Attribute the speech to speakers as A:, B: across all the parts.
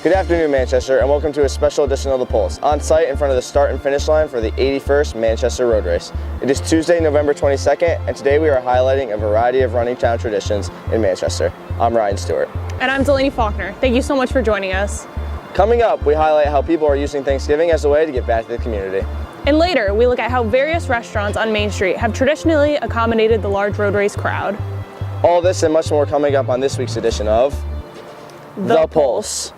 A: Good afternoon, Manchester, and welcome to a special edition of The Pulse, on site in front of the start and finish line for the 81st Manchester Road Race. It is Tuesday, November 22nd, and today we are highlighting a variety of running town traditions in Manchester. I'm Ryan Stewart.
B: And I'm Delaney Faulkner. Thank you so much for joining us.
A: Coming up, we highlight how people are using Thanksgiving as a way to give back to the community.
B: And later, we look at how various restaurants on Main Street have traditionally accommodated the large road race crowd.
A: All this and much more coming up on this week's edition of The Pulse.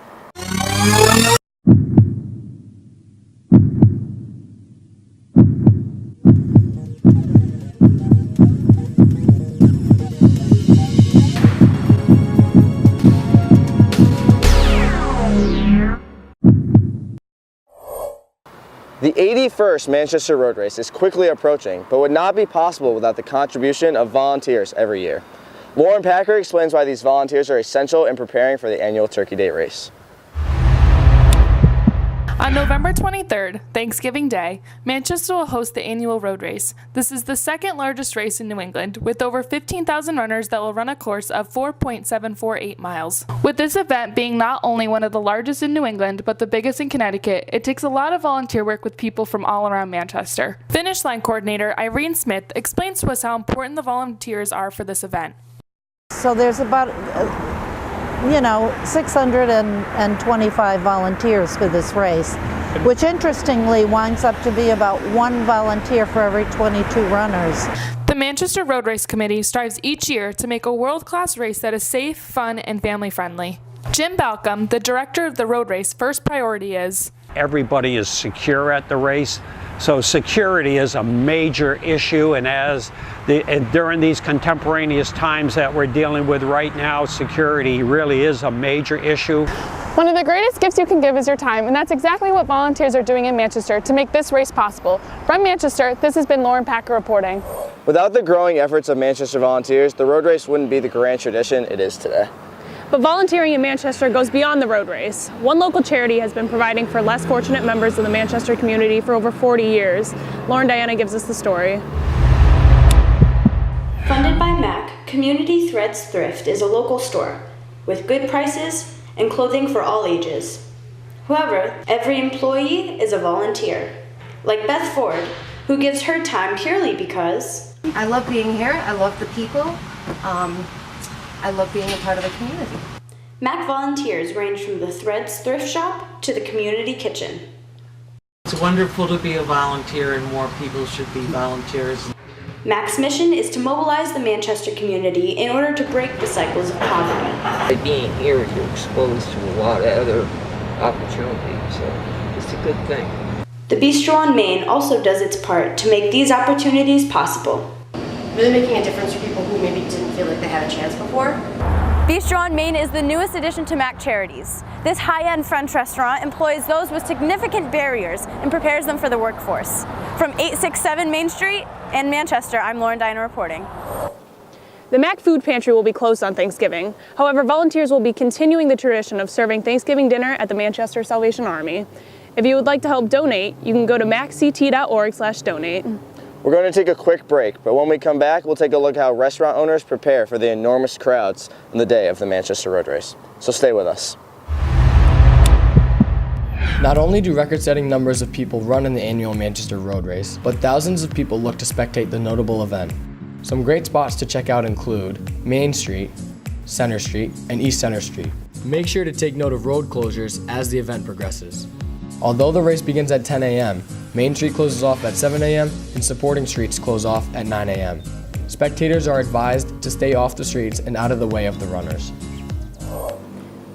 A: The 81st Manchester Road Race is quickly approaching, but would not be possible without the contribution of volunteers every year. Lauren Packer explains why these volunteers are essential in preparing for the annual Turkey Day race.
C: On November 23rd, Thanksgiving Day, Manchester will host the annual road race. This is the second largest race in New England, with over 15,000 runners that will run a course of 4.748 miles. With this event being not only one of the largest in New England, but the biggest in Connecticut, it takes a lot of volunteer work with people from all around Manchester. Finish line coordinator Irene Smith explains to us how important the volunteers are for this event.
D: So there's about 625 volunteers for this race, which interestingly winds up to be about one volunteer for every 22 runners.
C: The Manchester Road Race Committee strives each year to make a world-class race that is safe, fun, and family-friendly. Jim Balcom, the director of the road race, first priority is
E: everybody is secure at the race. So security is a major issue, and during these contemporaneous times that we're dealing with right now, security really is a major issue.
F: One of the greatest gifts you can give is your time, and that's exactly what volunteers are doing in Manchester to make this race possible. From Manchester, this has been Lauren Packer reporting.
A: Without the growing efforts of Manchester volunteers, the road race wouldn't be the grand tradition it is today.
B: But volunteering in Manchester goes beyond the road race. One local charity has been providing for less fortunate members of the Manchester community for over 40 years. Lauren Diana gives us the story.
G: Funded by MAC, Community Thrift is a local store with good prices and clothing for all ages. However, every employee is a volunteer, like Beth Ford, who gives her time purely because
H: I love being here. I love the people. I love being a part of the community.
G: MAC volunteers range from the Threads thrift shop to the community kitchen.
I: It's wonderful to be a volunteer, and more people should be volunteers.
G: MAC's mission is to mobilize the Manchester community in order to break the cycles of poverty.
J: By being here, you're exposed to a lot of other opportunities, so it's a good thing.
G: The Bistro on Main also does its part to make these opportunities possible.
H: Really making a difference for people who maybe didn't feel like they had a chance before.
K: Bistro on Main is the newest addition to MAC Charities. This high-end French restaurant employs those with significant barriers and prepares them for the workforce. From 867 Main Street in Manchester, I'm Lauren Diana reporting.
B: The MAC Food Pantry will be closed on Thanksgiving. However, volunteers will be continuing the tradition of serving Thanksgiving dinner at the Manchester Salvation Army. If you would like to help donate, you can go to macct.org/donate.
A: We're going to take a quick break, but when we come back, we'll take a look at how restaurant owners prepare for the enormous crowds on the day of the Manchester Road Race. So stay with us.
L: Not only do record-setting numbers of people run in the annual Manchester Road Race, but thousands of people look to spectate the notable event. Some great spots to check out include Main Street, Center Street, and East Center Street. Make sure to take note of road closures as the event progresses. Although the race begins at 10 a.m., Main Street closes off at 7 a.m. and supporting streets close off at 9 a.m. Spectators are advised to stay off the streets and out of the way of the runners.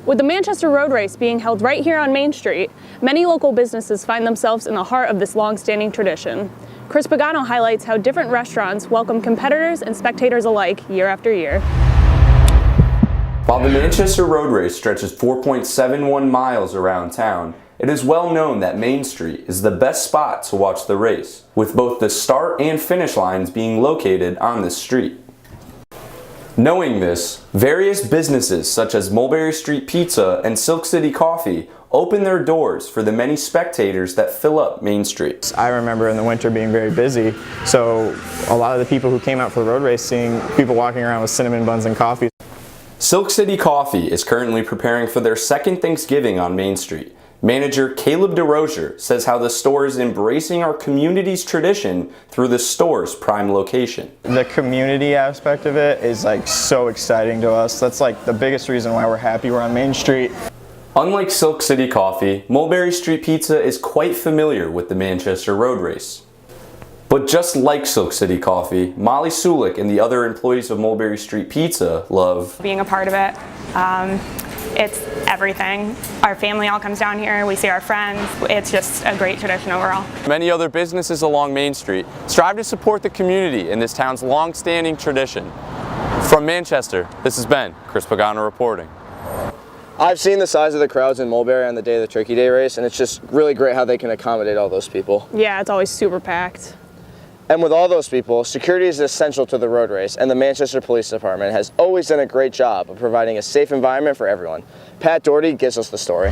B: With the Manchester Road Race being held right here on Main Street, many local businesses find themselves in the heart of this long-standing tradition. Chris Pagano highlights how different restaurants welcome competitors and spectators alike year after year.
M: While the Manchester Road Race stretches 4.71 miles around town, it is well known that Main Street is the best spot to watch the race, with both the start and finish lines being located on this street. Knowing this, various businesses such as Mulberry Street Pizza and Silk City Coffee open their doors for the many spectators that fill up Main Street.
N: I remember in the winter being very busy, so a lot of the people who came out for the road race, seeing people walking around with cinnamon buns and coffee.
M: Silk City Coffee is currently preparing for their second Thanksgiving on Main Street. Manager Caleb DeRozier says how the store is embracing our community's tradition through the store's prime location.
N: The community aspect of it is like so exciting to us. That's like the biggest reason why we're happy we're on Main Street.
M: Unlike Silk City Coffee, Mulberry Street Pizza is quite familiar with the Manchester Road Race. But just like Silk City Coffee, Molly Sulik and the other employees of Mulberry Street Pizza love
O: being a part of it. It's everything. Our family all comes down here, we see our friends. It's just a great tradition overall.
M: Many other businesses along Main Street strive to support the community in this town's long-standing tradition. From Manchester, this has been Chris Pagano reporting.
A: I've seen the size of the crowds in Mulberry on the day of the Turkey Day race, and it's just really great how they can accommodate all those people.
B: Yeah, it's always super packed.
A: And with all those people, security is essential to the road race, and the Manchester Police Department has always done a great job of providing a safe environment for everyone. Pat Doherty gives us the story.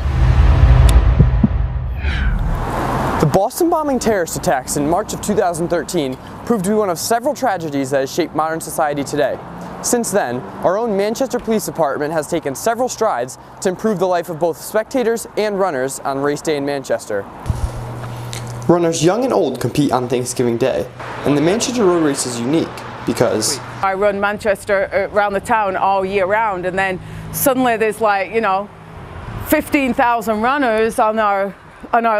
P: The Boston bombing terrorist attacks in March of 2013 proved to be one of several tragedies that has shaped modern society today. Since then, our own Manchester Police Department has taken several strides to improve the life of both spectators and runners on race day in Manchester. Runners young and old compete on Thanksgiving Day, and the Manchester Road Race is unique because
Q: I run Manchester around the town all year round, and then suddenly there's 15,000 runners on our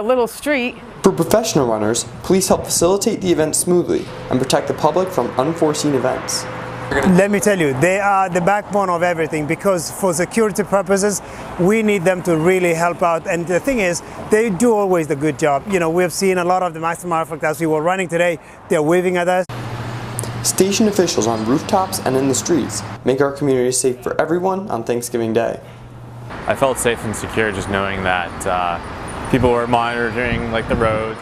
Q: little street.
P: For professional runners, police help facilitate the event smoothly and protect the public from unforeseen events.
R: Let me tell you, they are the backbone of everything, because for security purposes, we need them to really help out. And the thing is, they do always the good job. We've seen a lot of the Master Marathon as we were running today, they're waving at us.
P: Station officials on rooftops and in the streets make our community safe for everyone on Thanksgiving Day.
S: I felt safe and secure just knowing that people were monitoring the road.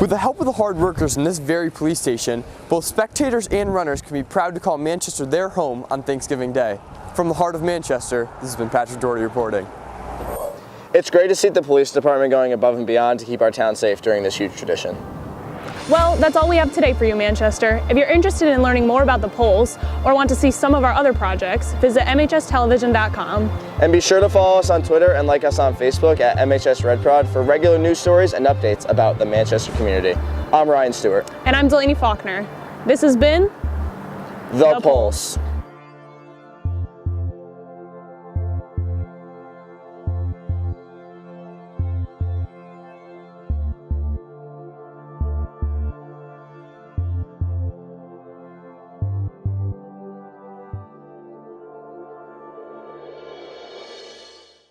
P: With the help of the hard workers in this very police station, both spectators and runners can be proud to call Manchester their home on Thanksgiving Day. From the heart of Manchester, this has been Patrick Doherty reporting.
A: It's great to see the police department going above and beyond to keep our town safe during this huge tradition.
B: Well, that's all we have today for you, Manchester. If you're interested in learning more about the polls or want to see some of our other projects, visit mhstelevision.com.
A: And be sure to follow us on Twitter and like us on Facebook at MHS Red Prod for regular news stories and updates about the Manchester community. I'm Ryan Stewart.
B: And I'm Delaney Faulkner. This has been
A: The Pulse.